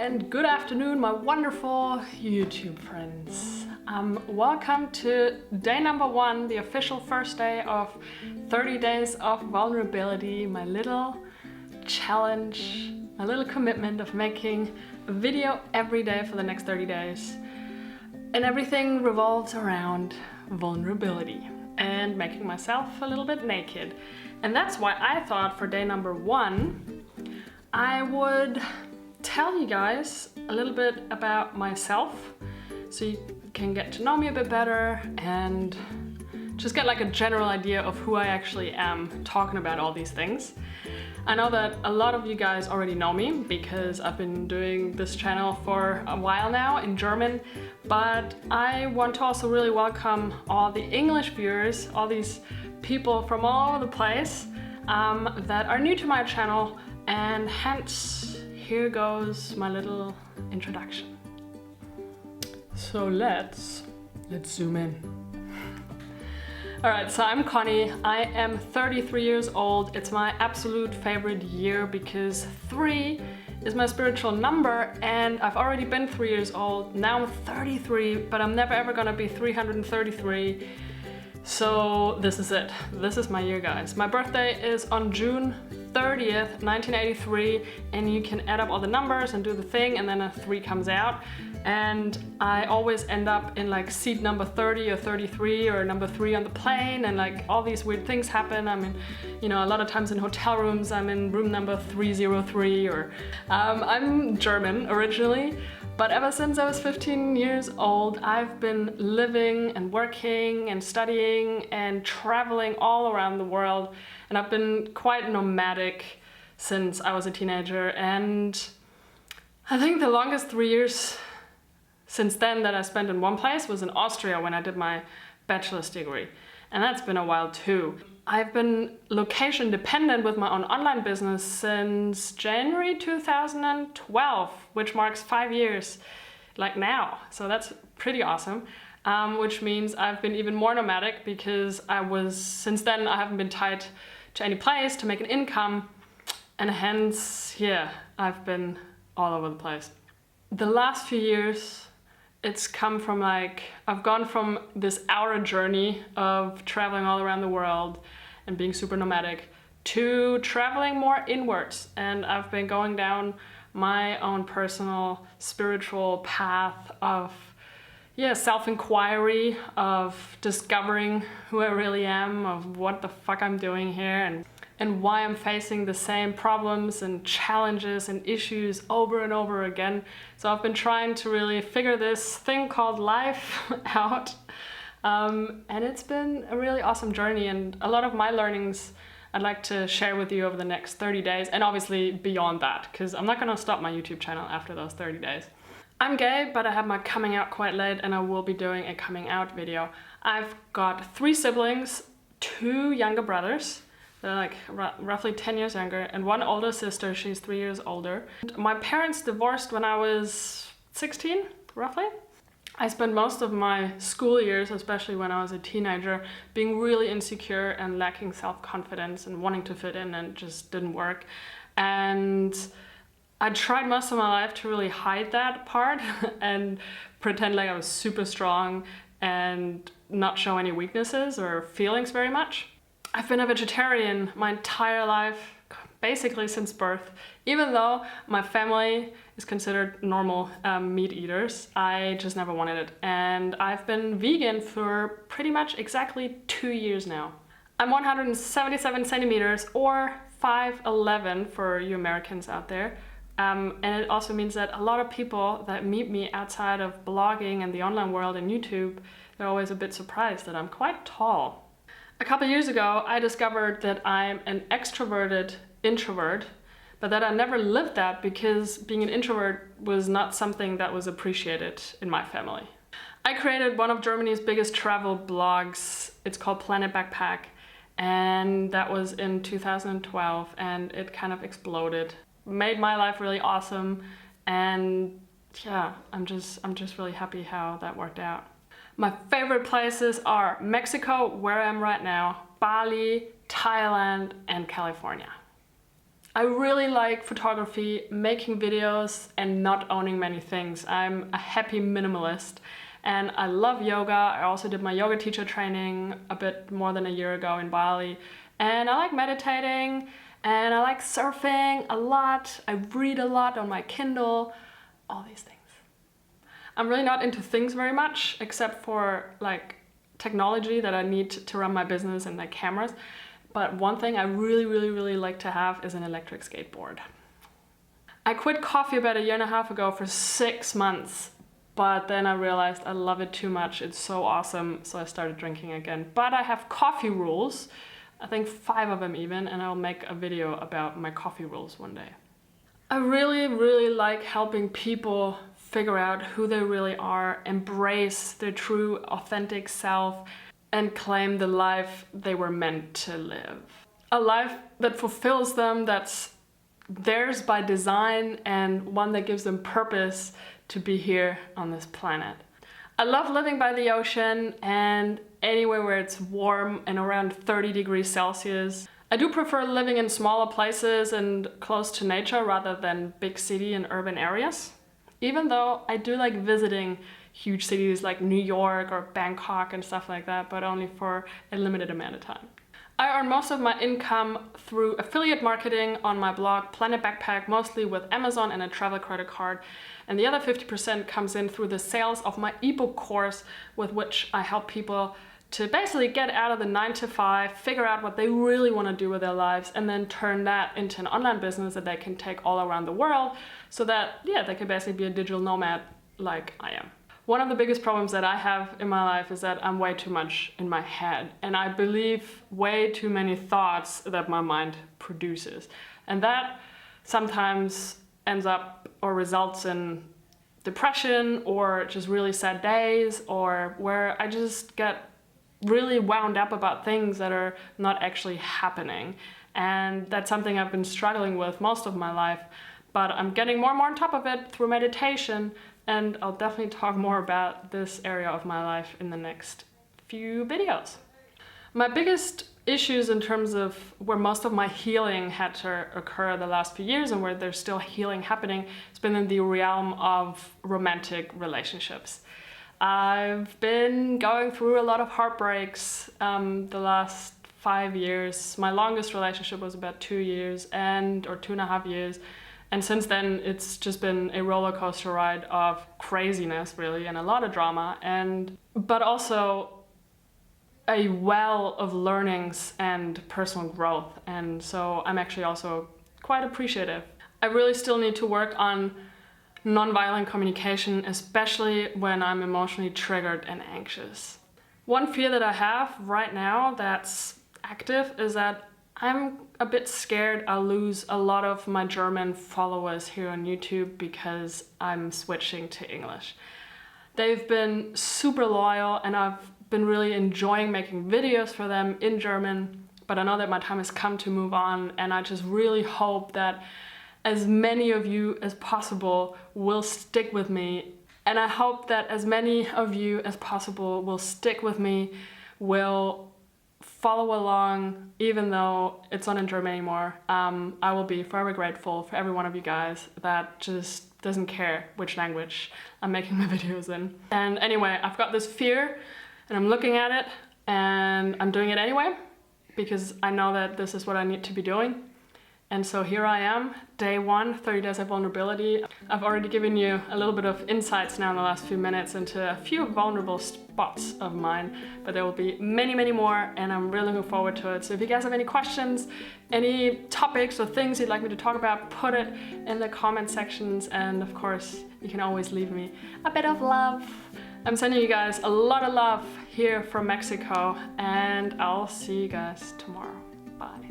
and good afternoon, my wonderful YouTube friends. Welcome to day number 1, the official first day of 30 days of vulnerability, my little challenge, my little commitment of making a video every day for the next 30 days. And everything revolves around vulnerability and making myself a little bit naked. And that's why I thought for day number 1, I would tell you guys a little bit about myself so you can get to know me a bit better and just get like a general idea of who I actually am talking about all these things. I know that a lot of you guys already know me because I've been doing this channel for a while now in German, but I want to also really welcome all the English viewers, all these people from all over the place that are new to my channel, and hence here goes my little introduction. So let's zoom in. Alright, so I'm Connie. I am 33 years old. It's my absolute favorite year because 3 is my spiritual number, and I've already been 3 years old. Now I'm 33, but I'm never ever gonna be 333. So this is it. This is my year, guys. My birthday is on June 30th, 1983, and you can add up all the numbers and do the thing, and then a 3 comes out. And I always end up in like seat number 30 or 33 or number 3 on the plane, and like all these weird things happen. I mean, you know, a lot of times in hotel rooms, I'm in room number 303, or I'm German originally. But ever since I was 15 years old, I've been living and working and studying and traveling all around the world. And I've been quite nomadic since I was a teenager. And I think the longest 3 years since then that I spent in one place was in Austria when I did my bachelor's degree. And that's been a while too. I've been location dependent with my own online business since January 2012, which marks 5 years, like now. So that's pretty awesome, which means I've been even more nomadic because since then I haven't been tied to any place to make an income, and hence, yeah, I've been all over the place. The last few years, it's come from I've gone from this outer journey of traveling all around the world and being super nomadic to traveling more inwards. And I've been going down my own personal spiritual path of, self-inquiry, of discovering who I really am, of what the fuck I'm doing here, and why I'm facing the same problems and challenges and issues over and over again. So I've been trying to really figure this thing called life out. And it's been a really awesome journey, and a lot of my learnings I'd like to share with you over the next 30 days, and obviously beyond that, because I'm not gonna stop my YouTube channel after those 30 days. I'm gay, but I had my coming out quite late, and I will be doing a coming out video. I've got 3 siblings, 2 younger brothers. They're like roughly 10 years younger, and 1 older sister, she's 3 years older. My parents divorced when I was 16, roughly. I spent most of my school years, especially when I was a teenager, being really insecure and lacking self-confidence and wanting to fit in, and it just didn't work. And I tried most of my life to really hide that part and pretend like I was super strong and not show any weaknesses or feelings very much. I've been a vegetarian my entire life, basically since birth. Even though my family is considered normal meat eaters, I just never wanted it. And I've been vegan for pretty much exactly 2 years now. I'm 177 centimeters, or 5'11" for you Americans out there. And it also means that a lot of people that meet me outside of blogging and the online world and YouTube, they're always a bit surprised that I'm quite tall. A couple years ago, I discovered that I'm an extroverted introvert, but that I never lived that because being an introvert was not something that was appreciated in my family. I created one of Germany's biggest travel blogs. It's called Planet Backpack, and that was in 2012, and it kind of exploded. Made my life really awesome, and yeah, I'm just really happy how that worked out. My favorite places are Mexico, where I am right now, Bali, Thailand, and California. I really like photography, making videos, and not owning many things. I'm a happy minimalist, and I love yoga. I also did my yoga teacher training a bit more than a year ago in Bali, and I like meditating, and I like surfing a lot. I read a lot on my Kindle, all these things. I'm really not into things very much, except for like technology that I need to run my business and like cameras. But one thing I really like to have is an electric skateboard. I quit coffee about 1.5 years ago for 6 months, but then I realized I love it too much. It's so awesome, so I started drinking again. But I have coffee rules, I think 5 of them even, and I'll make a video about my coffee rules one day. I really like helping people figure out who they really are, embrace their true authentic self, and claim the life they were meant to live. A life that fulfills them, that's theirs by design, and one that gives them purpose to be here on this planet. I love living by the ocean and anywhere where it's warm and around 30 degrees Celsius. I do prefer living in smaller places and close to nature rather than big city and urban areas. Even though I do like visiting huge cities like New York or Bangkok and stuff like that, but only for a limited amount of time. I earn most of my income through affiliate marketing on my blog Planet Backpack, mostly with Amazon and a travel credit card. And the other 50% comes in through the sales of my ebook course, with which I help people to basically get out of the 9-to-5, figure out what they really want to do with their lives, and then turn that into an online business that they can take all around the world, so that, yeah, they can basically be a digital nomad like I am. One of the biggest problems that I have in my life is that I'm way too much in my head, and I believe way too many thoughts that my mind produces. And that sometimes ends up or results in depression or just really sad days, or where I just get really wound up about things that are not actually happening. And that's something I've been struggling with most of my life, but I'm getting more and more on top of it through meditation. And I'll definitely talk more about this area of my life in the next few videos. My biggest issues in terms of where most of my healing had to occur the last few years and where there's still healing happening has been in the realm of romantic relationships. I've been going through a lot of heartbreaks the last 5 years. My longest relationship was about 2 years or 2.5 years. And since then, it's just been a roller coaster ride of craziness, really, and a lot of drama, but also a well of learnings and personal growth. And so I'm actually also quite appreciative. I really still need to work on nonviolent communication, especially when I'm emotionally triggered and anxious. One fear that I have right now that's active is that I'm a bit scared I'll lose a lot of my German followers here on YouTube because I'm switching to English. They've been super loyal and I've been really enjoying making videos for them in German, but I know that my time has come to move on, and I just really hope that as many of you as possible will stick with me. And I hope that as many of you as possible will stick with me, will follow along, even though it's not in German anymore. I will be forever grateful for every one of you guys that just doesn't care which language I'm making my videos in. And anyway, I've got this fear and I'm looking at it and I'm doing it anyway because I know that this is what I need to be doing. And so here I am, day 1, 30 days of vulnerability. I've already given you a little bit of insights now in the last few minutes into a few vulnerable spots of mine, but there will be many more, and I'm really looking forward to it. So if you guys have any questions, any topics or things you'd like me to talk about, put it in the comment sections, and of course, you can always leave me a bit of love. I'm sending you guys a lot of love here from Mexico, and I'll see you guys tomorrow. Bye.